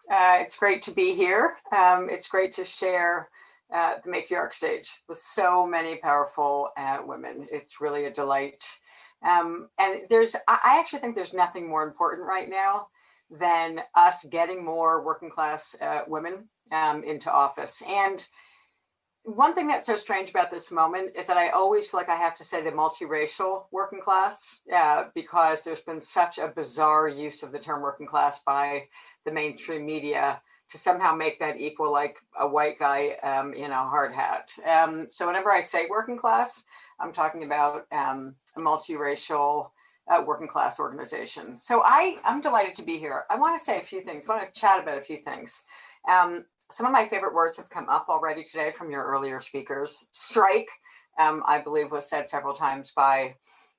It's great to be here. It's great to share the Matriarch stage with so many powerful women. It's really a delight. And I actually think there's nothing more important right now than us getting more working class women into office. And one thing that's so strange about this moment is that I always feel like I have to say the multiracial working class because there's been such a bizarre use of the term working class by the mainstream media to somehow make that equal like a white guy in a hard hat. So whenever I say working class, I'm talking about a multiracial working class organization. So I'm delighted to be here. I want to say a few things. I want to chat about a few things. Some of my favorite words have come up already today from your earlier speakers. Strike, I believe, was said several times by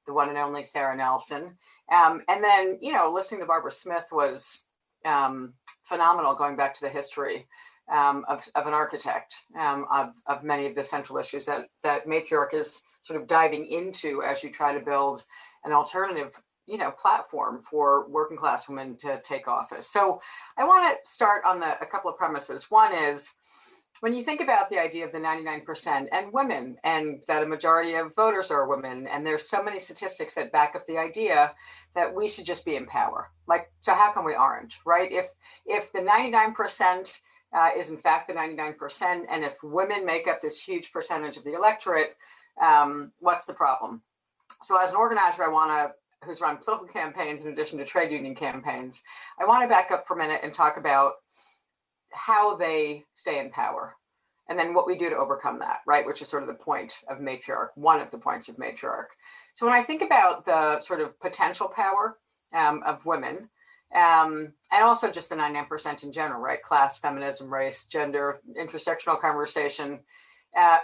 the one and only Sarah Nelson. And then, listening to Barbara Smith was phenomenal, going back to the history of an architect of many of the central issues that Matriarch is sort of diving into as you try to build an alternative platform for working class women to take office. So I want to start on a couple of premises. One is, when you think about the idea of the 99% and women, and that a majority of voters are women, and there's so many statistics that back up the idea that we should just be in power. So how come we aren't, right? If the 99% is in fact the 99%, and if women make up this huge percentage of the electorate, what's the problem? So as an organizer, who's run political campaigns in addition to trade union campaigns, I want to back up for a minute and talk about how they stay in power and then what we do to overcome that, right? Which is sort of the point of Matriarch, one of the points of Matriarch. So when I think about the sort of potential power of women, and also just the 99% in general, right? Class, feminism, race, gender, intersectional conversation,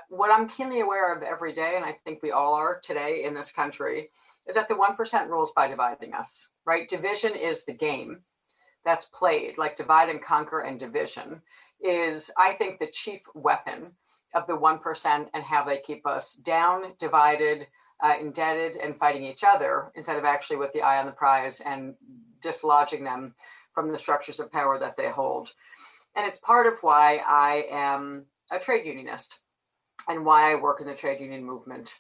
what I'm keenly aware of every day, and I think we all are today in this country, is that the 1% rules by dividing us, right? Division is the game that's played, like divide and conquer, and division is, I think, the chief weapon of the 1% and how they keep us down, divided, indebted, and fighting each other instead of actually with the eye on the prize and dislodging them from the structures of power that they hold. And it's part of why I am a trade unionist and why I work in the trade union movement.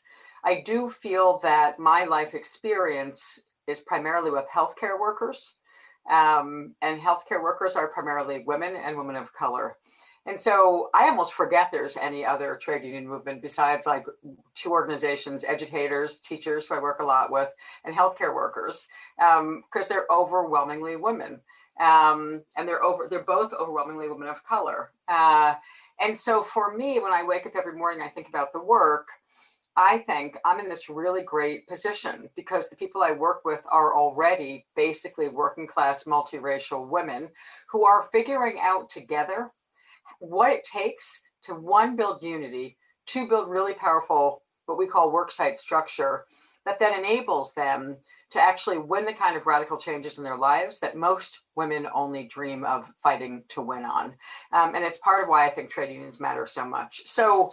I do feel that my life experience is primarily with healthcare workers, and healthcare workers are primarily women and women of color. And so I almost forget there's any other trade union movement besides like two organizations, educators, teachers, who I work a lot with, and healthcare workers, because they're overwhelmingly women, and they're both overwhelmingly women of color. And so for me, when I wake up every morning, I think about the work. I think I'm in this really great position because the people I work with are already basically working class, multiracial women who are figuring out together what it takes to, one, build unity, two, build really powerful, what we call worksite structure that then enables them to actually win the kind of radical changes in their lives that most women only dream of fighting to win on. And it's part of why I think trade unions matter so much. So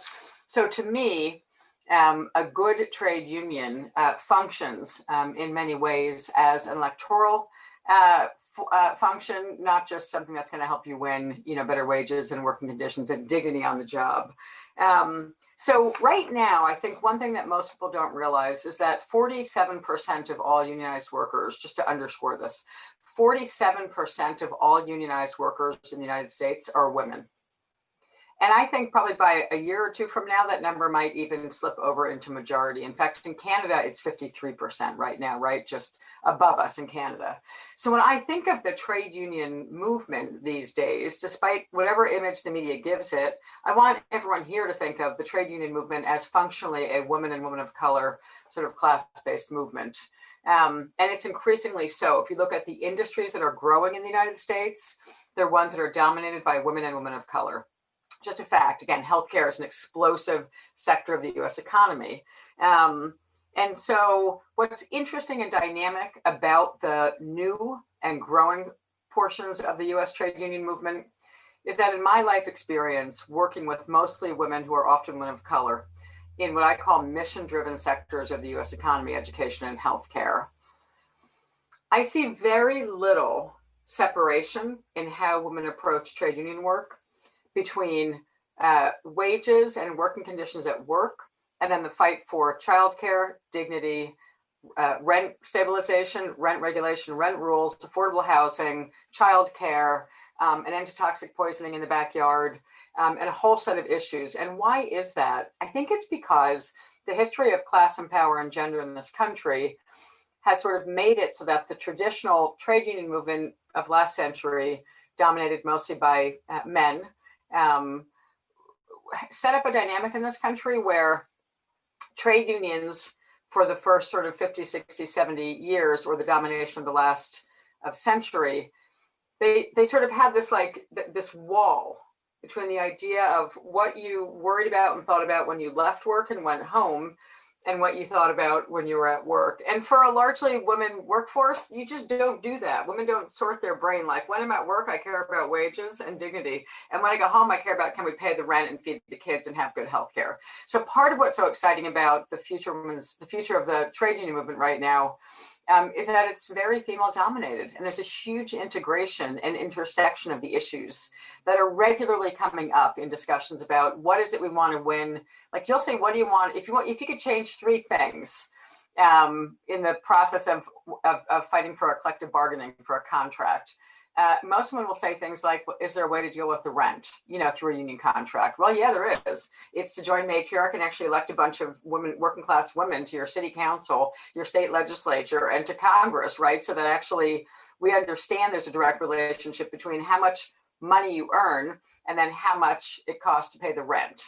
to me, a good trade union functions in many ways as an electoral function, not just something that's going to help you win, better wages and working conditions and dignity on the job. So right now, I think one thing that most people don't realize is that 47% of all unionized workers, just to underscore this, 47% of all unionized workers in the United States are women. And I think probably by a year or two from now, that number might even slip over into majority. In fact, in Canada, it's 53% right now, right? Just above us in Canada. So when I think of the trade union movement these days, despite whatever image the media gives it, I want everyone here to think of the trade union movement as functionally a woman and women of color sort of class-based movement. And it's increasingly so. If you look at the industries that are growing in the United States, they're ones that are dominated by women and women of color. Just a fact. Again, healthcare is an explosive sector of the US economy. And so what's interesting and dynamic about the new and growing portions of the US trade union movement is that in my life experience, working with mostly women who are often women of color in what I call mission-driven sectors of the US economy, education, and healthcare, I see very little separation in how women approach trade union work between wages and working conditions at work, and then the fight for childcare, dignity, rent stabilization, rent regulation, rent rules, affordable housing, childcare, an end to toxic poisoning in the backyard, and a whole set of issues. And why is that? I think it's because the history of class and power and gender in this country has sort of made it so that the traditional trade union movement of last century, dominated mostly by men, set up a dynamic in this country where trade unions for the first sort of 50, 60, 70 years, or the domination of the last century, they sort of had this this wall between the idea of what you worried about and thought about when you left work and went home, and what you thought about when you were at work. And for a largely women workforce, you just don't do that. Women don't sort their brain like, when I'm at work, I care about wages and dignity. And when I go home, I care about, can we pay the rent and feed the kids and have good health care? So part of what's so exciting about the future of the trade union movement right now is that it's very female dominated. And there's a huge integration and intersection of the issues that are regularly coming up in discussions about what is it we want to win. Like, you'll say, what do you want? If you could change three things in the process of fighting for a collective bargaining for a contract, most women will say things like, well, is there a way to deal with the rent, through a union contract? Well, yeah, there is. It's to join Matriarch and actually elect a bunch of women, working class women, to your city council, your state legislature, and to Congress, right? So that actually we understand there's a direct relationship between how much money you earn and then how much it costs to pay the rent.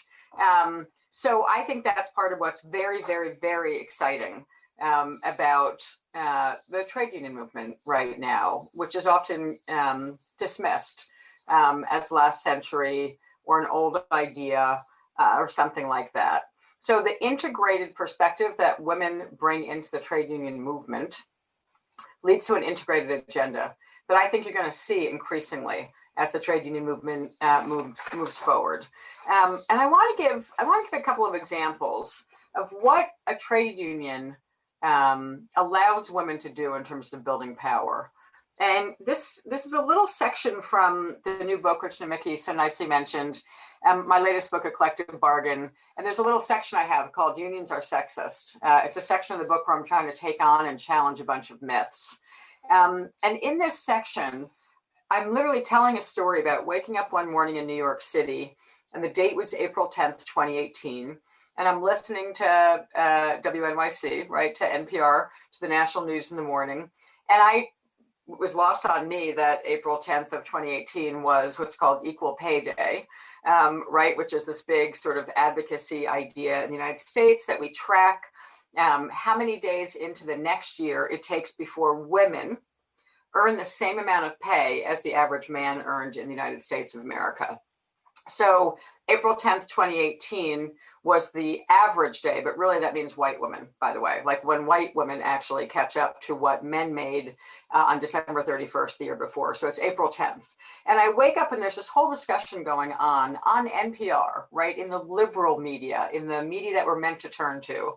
So I think that's part of what's very, very, very exciting about the trade union movement right now, which is often dismissed as last century or an old idea or something like that. So the integrated perspective that women bring into the trade union movement leads to an integrated agenda that I think you're going to see increasingly as the trade union movement moves forward. And I want to give a couple of examples of what a trade union allows women to do in terms of building power. And this is a little section from the new book, which Namiki so nicely mentioned, my latest book, A Collective Bargain. And there's a little section I have called Unions Are Sexist. It's a section of the book where I'm trying to take on and challenge a bunch of myths. And in this section, I'm literally telling a story about waking up one morning in New York City, and the date was April 10th, 2018. And I'm listening to WNYC, right, to NPR, to the national news in the morning. And it was lost on me that April 10th of 2018 was what's called Equal Pay Day, right, which is this big sort of advocacy idea in the United States that we track how many days into the next year it takes before women earn the same amount of pay as the average man earned in the United States of America. So April 10th, 2018 was the average day, but really that means white women, by the way, like when white women actually catch up to what men made on December 31st the year before. So it's April 10th. And I wake up and there's this whole discussion going on NPR, right, in the liberal media, in the media that we're meant to turn to.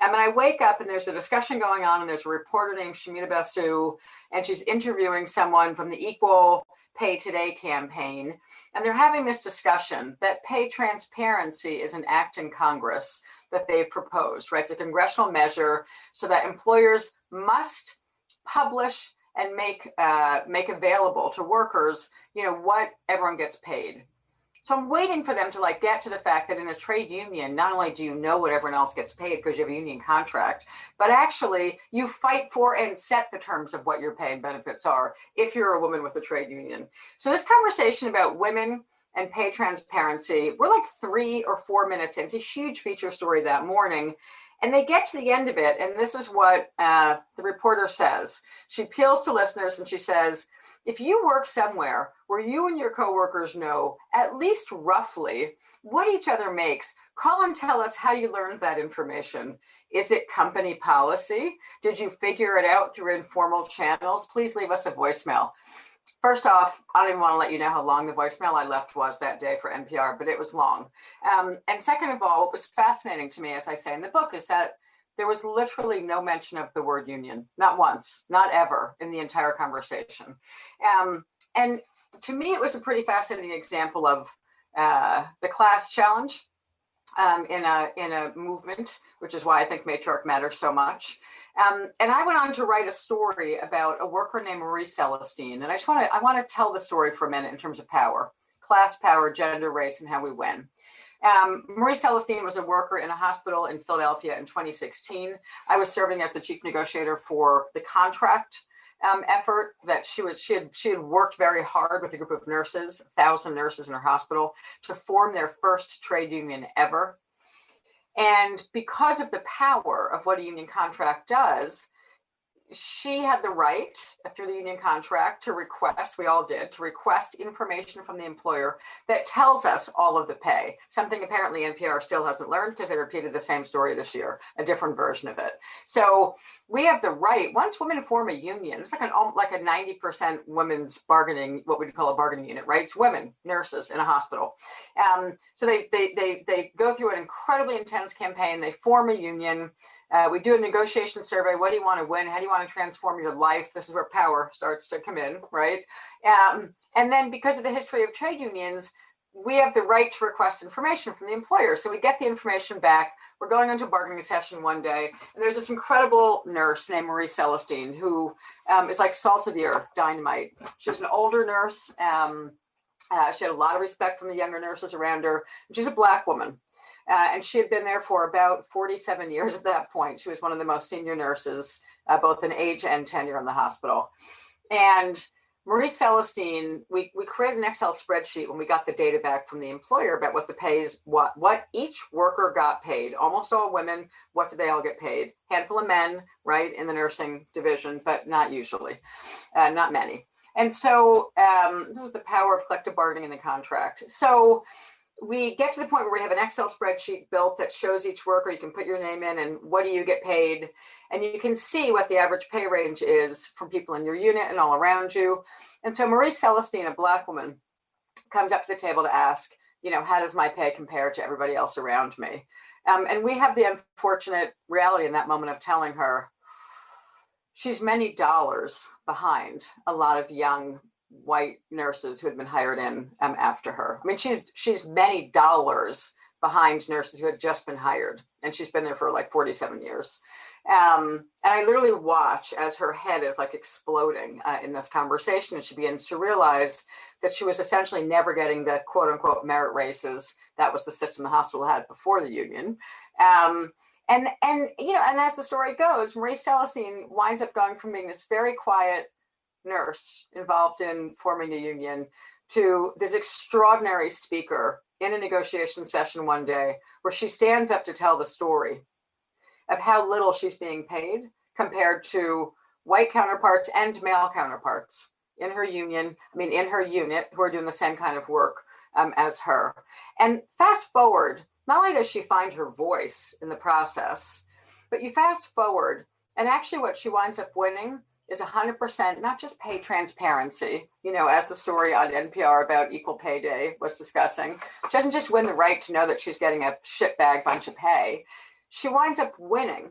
And then I wake up and there's a discussion going on, and there's a reporter named Shamita Basu, and she's interviewing someone from the Equal Pay Today campaign. And they're having this discussion that pay transparency is an act in Congress that they've proposed, right? It's a congressional measure so that employers must publish and make available to workers, what everyone gets paid. So I'm waiting for them to get to the fact that in a trade union, not only do you know what everyone else gets paid because you have a union contract, but actually you fight for and set the terms of what your pay and benefits are if you're a woman with a trade union. So this conversation about women and pay transparency, we're 3 or 4 minutes in. It's a huge feature story that morning. And they get to the end of it, and this is what the reporter says. She appeals to listeners and she says, if you work somewhere where you and your coworkers know at least roughly what each other makes, call and tell us how you learned that information. Is it company policy? Did you figure it out through informal channels? Please leave us a voicemail. First off, I don't even want to let you know how long the voicemail I left was that day for NPR, but it was long. And second of all, what was fascinating to me, as I say in the book, is that there was literally no mention of the word union, not once, not ever in the entire conversation. And to me, it was a pretty fascinating example of the class challenge in a movement, which is why I think Matriarch matters so much. And I went on to write a story about a worker named Marie Celestine. And I want to tell the story for a minute in terms of power, class power, gender, race, and how we win. Marie Celestine was a worker in a hospital in Philadelphia in 2016. I was serving as the chief negotiator for the contract effort that she had worked very hard with a group of nurses, 1,000 nurses in her hospital, to form their first trade union ever. And because of the power of what a union contract does, she had the right through the union contract to request, we all did, to request information from the employer that tells us all of the pay, something apparently NPR still hasn't learned because they repeated the same story this year, a different version of it. So we have the right, once women form a union, it's like a 90% women's bargaining, what we'd call a bargaining unit, right? It's women, nurses in a hospital. So they go through an incredibly intense campaign, they form a union. We do a negotiation survey. What do you want to win? How do you want to transform your life? This is where power starts to come in, right? And then because of the history of trade unions, we have the right to request information from the employer. So we get the information back. We're going into a bargaining session one day, and there's this incredible nurse named Marie Celestine who is like salt of the earth, dynamite. She's an older nurse. She had a lot of respect from the younger nurses around her. She's a Black woman. And she had been there for about 47 years at that point. She was one of the most senior nurses, both in age and tenure in the hospital. And Marie Celestine, we created an Excel spreadsheet when we got the data back from the employer about what the pays, what each worker got paid. Almost all women, what did they all get paid? Handful of men, right, in the nursing division, but not usually, not many. And so this is the power of collective bargaining in the contract. So we get to the point where we have an Excel spreadsheet built that shows each worker, you can put your name in and what do you get paid? And you can see what the average pay range is from people in your unit and all around you. And so Marie Celestine, a Black woman, comes up to the table to ask, how does my pay compare to everybody else around me? And we have the unfortunate reality in that moment of telling her she's many dollars behind a lot of young white nurses who had been hired in after her. I mean, she's many dollars behind nurses who had just been hired, and she's been there for like 47 years. And I literally watch as her head is like exploding in this conversation, and she begins to realize that she was essentially never getting the quote unquote merit raises. That was the system the hospital had before the union. And as the story goes, Marie Celestine winds up going from being this very quiet nurse involved in forming a union to this extraordinary speaker in a negotiation session one day where she stands up to tell the story of how little she's being paid compared to white counterparts and male counterparts in her union, in her unit, who are doing the same kind of work as her. And fast forward, not only does she find her voice in the process, but you fast forward, and actually what she winds up winning is 100% not just pay transparency, as the story on NPR about Equal Pay Day was discussing. She doesn't just win the right to know that she's getting a shitbag bunch of pay. She winds up winning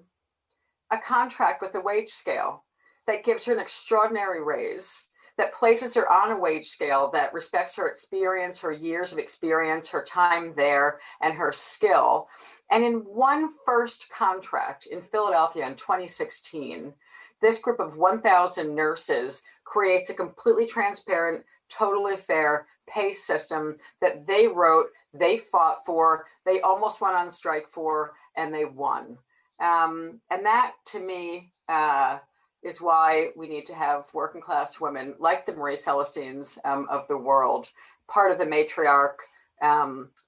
a contract with a wage scale that gives her an extraordinary raise, that places her on a wage scale that respects her experience, her years of experience, her time there, and her skill. And in one first contract in Philadelphia in 2016, this group of 1,000 nurses creates a completely transparent, totally fair pay system that they wrote, they fought for, they almost went on strike for, and they won. And that, to me, is why we need to have working class women like the Marie Celestines of the world, part of the Matriarch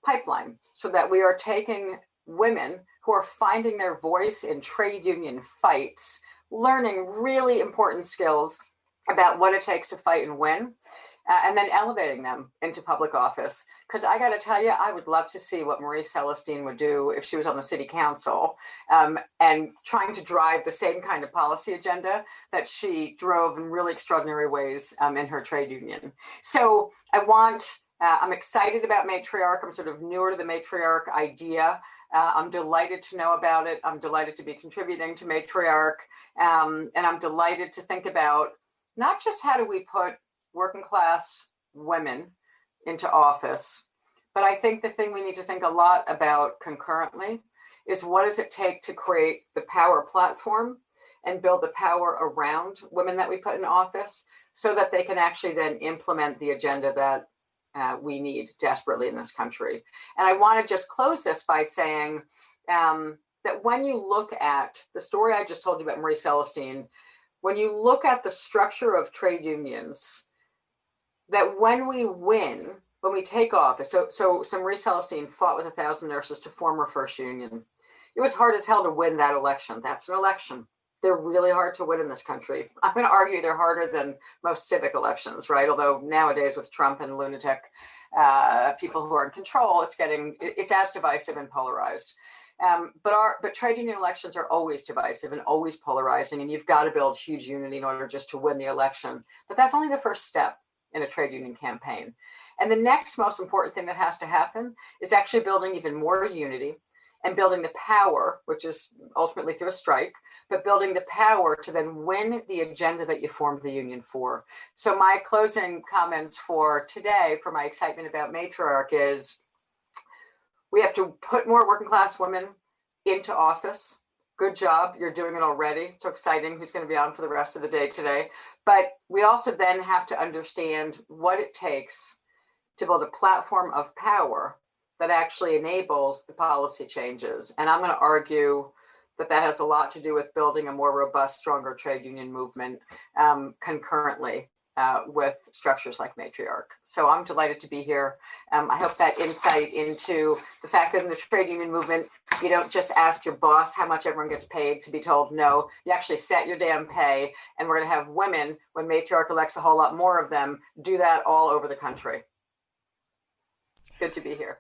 pipeline, so that we are taking women who are finding their voice in trade union fights, learning really important skills about what it takes to fight and win, and then elevating them into public office. Because I got to tell you, I would love to see what Marie Celestine would do if she was on the city council and trying to drive the same kind of policy agenda that she drove in really extraordinary ways in her trade union. So I'm excited about Matriarch. I'm sort of newer to the Matriarch idea. I'm delighted to know about it. I'm delighted to be contributing to Matriarch. And I'm delighted to think about not just how do we put working class women into office, but I think the thing we need to think a lot about concurrently is what does it take to create the power platform and build the power around women that we put in office so that they can actually then implement the agenda that we need desperately in this country. And I want to just close this by saying that when you look at the story I just told you about Marie Celestine, when you look at the structure of trade unions, that when we win, when we take office, so Marie Celestine fought with 1,000 nurses to form her first union. It was hard as hell to win that election. That's an election. They're really hard to win in this country. I'm going to argue they're harder than most civic elections, right? Although nowadays with Trump and lunatic people who are in control, it's as divisive and polarized. But trade union elections are always divisive and always polarizing, and you've got to build huge unity in order just to win the election. But that's only the first step in a trade union campaign. And the next most important thing that has to happen is actually building even more unity and building the power, which is ultimately through a strike, but building the power to then win the agenda that you formed the union for. So my closing comments for today, for my excitement about Matriarch, is we have to put more working class women into office. Good job, you're doing it already. So exciting, who's going to be on for the rest of the day today. But we also then have to understand what it takes to build a platform of power that actually enables the policy changes. And I'm going to argue that that has a lot to do with building a more robust, stronger trade union movement concurrently with structures like Matriarch. So I'm delighted to be here. I hope that insight into the fact that in the trade union movement, you don't just ask your boss how much everyone gets paid to be told no. You actually set your damn pay. And we're going to have women, when Matriarch elects a whole lot more of them, do that all over the country. Good to be here.